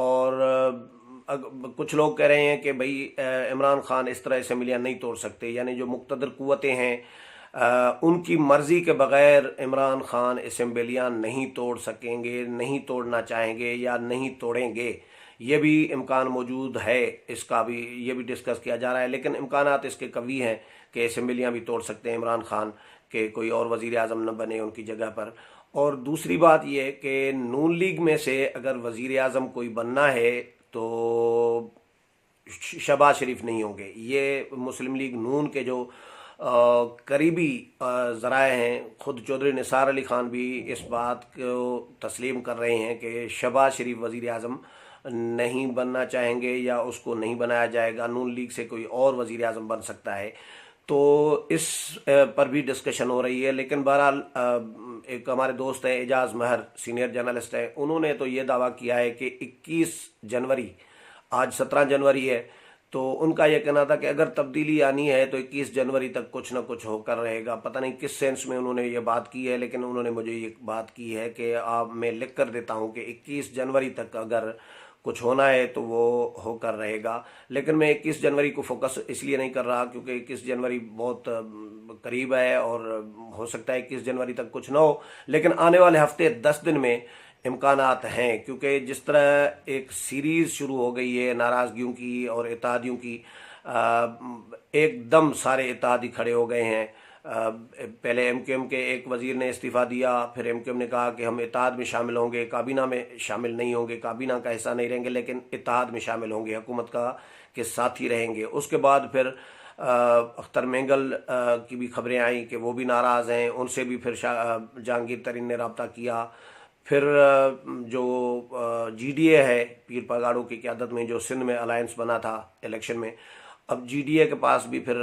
اور کچھ لوگ کہہ رہے ہیں کہ بھائی عمران خان اس طرح اسمبلیاں نہیں توڑ سکتے، یعنی جو مقتدر قوتیں ہیں ان کی مرضی کے بغیر عمران خان اسمبلیاں نہیں توڑ سکیں گے، نہیں توڑنا چاہیں گے یا نہیں توڑیں گے۔ یہ بھی امکان موجود ہے، اس کا بھی یہ بھی ڈسکس کیا جا رہا ہے، لیکن امکانات اس کے قوی ہیں کہ اسمبلیاں بھی توڑ سکتے ہیں عمران خان، کہ کوئی اور وزیر اعظم نہ بنے ان کی جگہ پر۔ اور دوسری بات یہ کہ نون لیگ میں سے اگر وزیر اعظم کوئی بننا ہے تو شہباز شریف نہیں ہوں گے۔ یہ مسلم لیگ نون کے جو قریبی ذرائع ہیں، خود چودھری نثار علی خان بھی اس بات کو تسلیم کر رہے ہیں کہ شہباز شریف وزیر اعظم نہیں بننا چاہیں گے یا اس کو نہیں بنایا جائے گا، نون لیگ سے کوئی اور وزیر اعظم بن سکتا ہے۔ تو اس پر بھی ڈسکشن ہو رہی ہے، لیکن بہرحال ایک ہمارے دوست ہیں اعجاز مہر، سینئر جرنلسٹ ہیں، انہوں نے تو یہ دعویٰ کیا ہے کہ 21 جنوری، آج 17 جنوری ہے، تو ان کا یہ کہنا تھا کہ اگر تبدیلی آنی ہے تو 21 جنوری تک کچھ نہ کچھ ہو کر رہے گا۔ پتہ نہیں کس سینس میں انہوں نے یہ بات کی ہے، لیکن انہوں نے مجھے یہ بات کی ہے کہ میں لکھ کر دیتا ہوں کہ 21 جنوری تک اگر کچھ ہونا ہے تو وہ ہو کر رہے گا۔ لیکن میں 21 جنوری کو فوکس اس لیے نہیں کر رہا کیونکہ 21 جنوری بہت قریب ہے اور ہو سکتا ہے 21 جنوری تک کچھ نہ ہو، لیکن آنے والے ہفتے 10 دن میں امکانات ہیں، کیونکہ جس طرح ایک سیریز شروع ہو گئی ہے ناراضگیوں کی اور اتحادیوں کی، ایک دم سارے اتحادی کھڑے ہو گئے ہیں۔ پہلے ایم کیو ایم کے ایک وزیر نے استعفیٰ دیا، پھر ایم کیو ایم نے کہا کہ ہم اتحاد میں شامل ہوں گے، کابینہ میں شامل نہیں ہوں گے، کابینہ کا حصہ نہیں رہیں گے، لیکن اتحاد میں شامل ہوں گے، حکومت کا کے ساتھ ہی رہیں گے۔ اس کے بعد پھر اختر مینگل کی بھی خبریں آئیں کہ وہ بھی ناراض ہیں، ان سے بھی پھر جہانگیر ترین نے رابطہ کیا۔ پھر جو جی ڈی اے ہے پیر پگاڑوں کی قیادت میں، جو سندھ میں الائنس بنا تھا الیکشن میں، اب جی ڈی اے کے پاس بھی پھر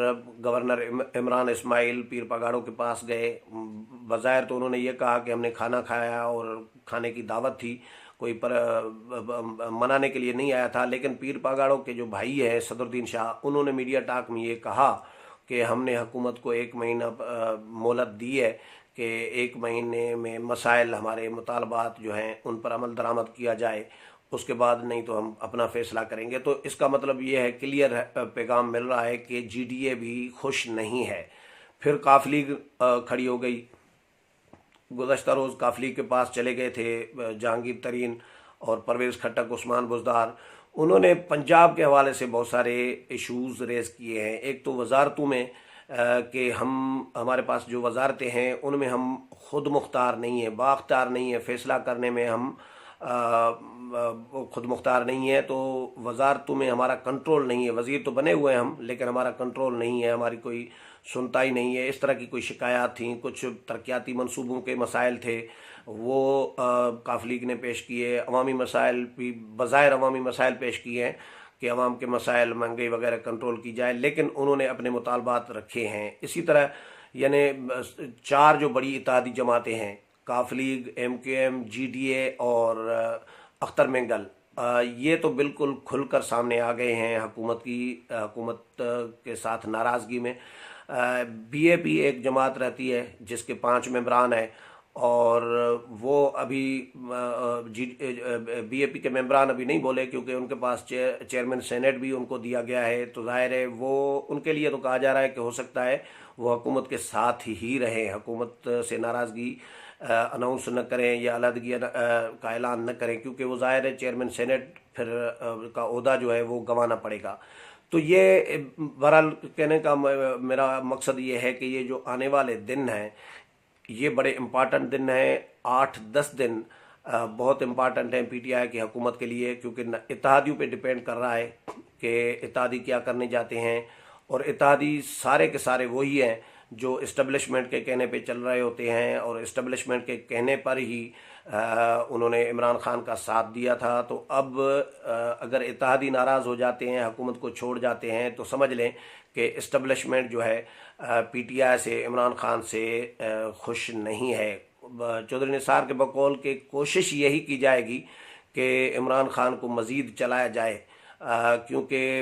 گورنر عمران اسماعیل پیر پگاڑوں کے پاس گئے۔ بظاہر تو انہوں نے یہ کہا کہ ہم نے کھانا کھایا اور کھانے کی دعوت تھی، کوئی منانے کے لیے نہیں آیا تھا، لیکن پیر پگاڑوں کے جو بھائی ہیں صدر الدین شاہ، انہوں نے میڈیا ٹاک میں یہ کہا کہ ہم نے حکومت کو 1 مہینہ مہلت دی ہے کہ 1 مہینے میں مسائل، ہمارے مطالبات جو ہیں ان پر عمل درآمد کیا جائے، اس کے بعد نہیں تو ہم اپنا فیصلہ کریں گے۔ تو اس کا مطلب یہ ہے، کلیئر پیغام مل رہا ہے کہ جی ڈی اے بھی خوش نہیں ہے۔ پھر کاف لیگ کھڑی ہو گئی۔ گزشتہ روز کاف لیگ کے پاس چلے گئے تھے جہانگیر ترین اور پرویز خٹک، عثمان بزدار، انہوں نے پنجاب کے حوالے سے بہت سارے ایشوز ریز کیے ہیں۔ ایک تو وزارتوں میں کہ ہمارے پاس جو وزارتیں ہیں ان میں ہم خود مختار نہیں ہیں، بااختیار نہیں ہیں، فیصلہ کرنے میں ہم خود مختار نہیں ہے، تو وزارتوں میں ہمارا کنٹرول نہیں ہے، وزیر تو بنے ہوئے ہیں ہم، لیکن ہمارا کنٹرول نہیں ہے، ہماری کوئی سنتا ہی نہیں ہے۔ اس طرح کی کوئی شکایات تھیں، کچھ ترقیاتی منصوبوں کے مسائل تھے، وہ کاف لیگ نے پیش کیے۔ عوامی مسائل بھی بظاہر عوامی مسائل پیش کیے ہیں کہ عوام کے مسائل، مہنگائی وغیرہ کنٹرول کی جائے، لیکن انہوں نے اپنے مطالبات رکھے ہیں۔ اسی طرح یعنی 4 جو بڑی اتحادی جماعتیں ہیں، کاف league, M Q M, G D A اور اختر مینگل، یہ تو بالکل کھل کر سامنے آ گئے ہیں حکومت کے ساتھ ناراضگی میں۔ بی اے پی ایک جماعت رہتی ہے جس کے 5 ممبران ہیں، اور وہ ابھی بی اے پی کے ممبران ابھی نہیں بولے کیونکہ ان کے پاس چیئرمین سینیٹ بھی ان کو دیا گیا ہے، تو ظاہر ہے وہ ان کے لیے تو کہا جا رہا ہے کہ ہو سکتا ہے وہ حکومت کے ساتھ ہی رہیں، حکومت سے ناراضگی اناؤنس نہ کریں یا علیحدگی کا اعلان نہ کریں، کیونکہ وہ ظاہر ہے چیئرمین سینیٹ پھر کا عہدہ جو ہے وہ گنوانا پڑے گا۔ تو یہ بہرحال کہنے کا میرا مقصد یہ ہے کہ یہ جو آنے والے دن ہیں یہ بڑے امپارٹنٹ دن ہیں، 8-10 دن بہت امپارٹنٹ ہیں پی ٹی آئی کی حکومت کے لیے، کیونکہ اتحادیوں پہ ڈیپینڈ کر رہا ہے کہ اتحادی کیا کرنے جاتے ہیں، اور اتحادی سارے کے سارے وہی ہیں جو اسٹیبلشمنٹ کے کہنے پہ چل رہے ہوتے ہیں، اور اسٹیبلشمنٹ کے کہنے پر ہی انہوں نے عمران خان کا ساتھ دیا تھا۔ تو اب اگر اتحادی ناراض ہو جاتے ہیں، حکومت کو چھوڑ جاتے ہیں، تو سمجھ لیں کہ اسٹیبلشمنٹ جو ہے پی ٹی آئی سے، عمران خان سے خوش نہیں ہے۔ چودھری نثار کے بقول کہ کوشش یہی کی جائے گی کہ عمران خان کو مزید چلایا جائے، کیونکہ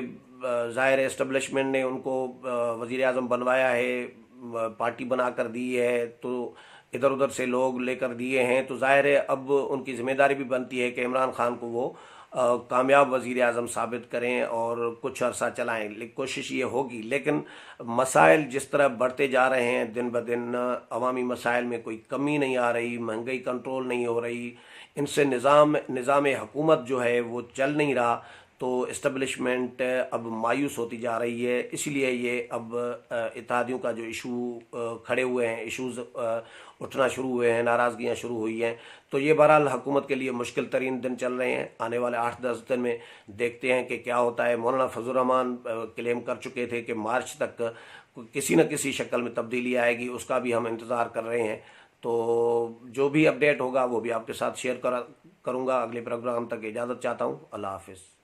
ظاہر اسٹیبلشمنٹ نے ان کو وزیر اعظم بنوایا ہے، پارٹی بنا کر دی ہے، تو ادھر ادھر سے لوگ لے کر دیے ہیں، تو ظاہر ہے اب ان کی ذمہ داری بھی بنتی ہے کہ عمران خان کو وہ کامیاب وزیر اعظم ثابت کریں اور کچھ عرصہ چلائیں، کوشش یہ ہوگی. لیکن مسائل جس طرح بڑھتے جا رہے ہیں دن بدن، عوامی مسائل میں کوئی کمی نہیں آ رہی، مہنگائی کنٹرول نہیں ہو رہی، ان سے نظام حکومت جو ہے وہ چل نہیں رہا، تو اسٹیبلشمنٹ اب مایوس ہوتی جا رہی ہے. اس لیے یہ اب اتحادیوں کا جو ایشو کھڑے ہوئے ہیں، ایشوز اٹھنا شروع ہوئے ہیں، ناراضگیاں شروع ہوئی ہیں. تو یہ بہرحال حکومت کے لیے مشکل ترین دن چل رہے ہیں. آنے والے 8-10 دن میں دیکھتے ہیں کہ کیا ہوتا ہے. مولانا فضل الرحمان کلیم کر چکے تھے کہ مارچ تک کسی نہ کسی شکل میں تبدیلی آئے گی، اس کا بھی ہم انتظار کر رہے ہیں. تو جو بھی اپڈیٹ ہوگا وہ بھی آپ کے ساتھ شیئر کروں گا. اگلے پروگرام تک اجازت چاہتا ہوں. اللہ حافظ.